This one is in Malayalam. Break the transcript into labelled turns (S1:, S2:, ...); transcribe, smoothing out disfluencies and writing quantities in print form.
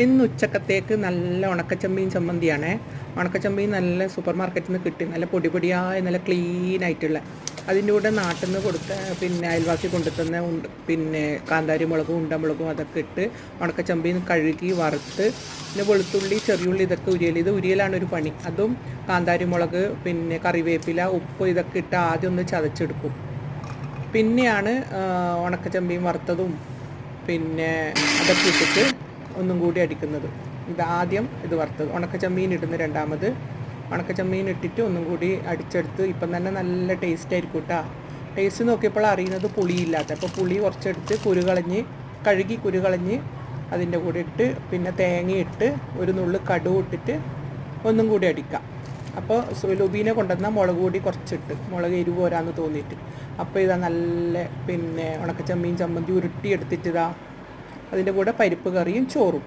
S1: ഇന്ന് ഉച്ചക്കത്തേക്ക് നല്ല ഉണക്കച്ചമ്മീൻ ചമ്മന്തിയാണേ. ഉണക്കച്ചമ്മീൻ നല്ല സൂപ്പർ മാർക്കറ്റിൽ നിന്ന് കിട്ടി, നല്ല പൊടി പൊടിയായ നല്ല ക്ലീൻ ആയിട്ടുള്ള. അതിൻ്റെ കൂടെ നാട്ടിൽ നിന്ന് കൊടുത്ത പിന്നെ അയൽവാസി കൊണ്ടുതന്ന പിന്നെ കാന്താരി മുളകും ഉണ്ടമുളകും അതൊക്കെ ഇട്ട് ഉണക്കച്ചമ്മീൻ കഴുകി വറുത്ത്, പിന്നെ വെളുത്തുള്ളി ചെറിയുള്ളി ഇതൊക്കെ ഇത് ഉരിയലാണ് ഒരു പണി. അതും കാന്താരി മുളക് പിന്നെ കറിവേപ്പില ഉപ്പ് ഇതൊക്കെ ഇട്ട് ആദ്യം ഒന്ന് ചതച്ചെടുക്കും. പിന്നെയാണ് ഉണക്കച്ചമ്മീൻ വറുത്തതും പിന്നെ അതൊക്കെ ഇട്ടിട്ട് ഒന്നും കൂടി അടിക്കുന്നത്. ഇതാദ്യം ഇത് വറുത്തത്, ഉണക്കച്ചമ്മീൻ ഇടുന്ന രണ്ടാമത്. ഉണക്കച്ചമ്മീൻ ഇട്ടിട്ട് ഒന്നും കൂടി അടിച്ചെടുത്ത് ഇപ്പം തന്നെ നല്ല ടേസ്റ്റ് ആയിരിക്കും കേട്ടോ. ടേസ്റ്റ് നോക്കിയപ്പോൾ അറിയുന്നത് പുളിയില്ലാത്ത, അപ്പോൾ പുളി കുറച്ചെടുത്ത് കഴുകി കുരുകളഞ്ഞ് അതിൻ്റെ കൂടെ ഇട്ട് പിന്നെ തേങ്ങയിട്ട് ഒരു നുള്ളു കടുക് ഇട്ടിട്ട് ഒന്നും കൂടി അടിക്കാം. അപ്പോൾ ലുബീനെ കൊണ്ടുവന്നാൽ മുളക് പൊടി കുറച്ചിട്ട്, മുളക് എരിവ് പോരാന്ന് തോന്നിയിട്ട്. അപ്പോൾ ഇതാ നല്ല പിന്നെ ഉണക്കച്ചമ്മീൻ ചമ്മന്തി ഉരുട്ടി എടുത്തിട്ട് അതിൻ്റെ കൂടെ പരിപ്പ് കറിയും ചോറും.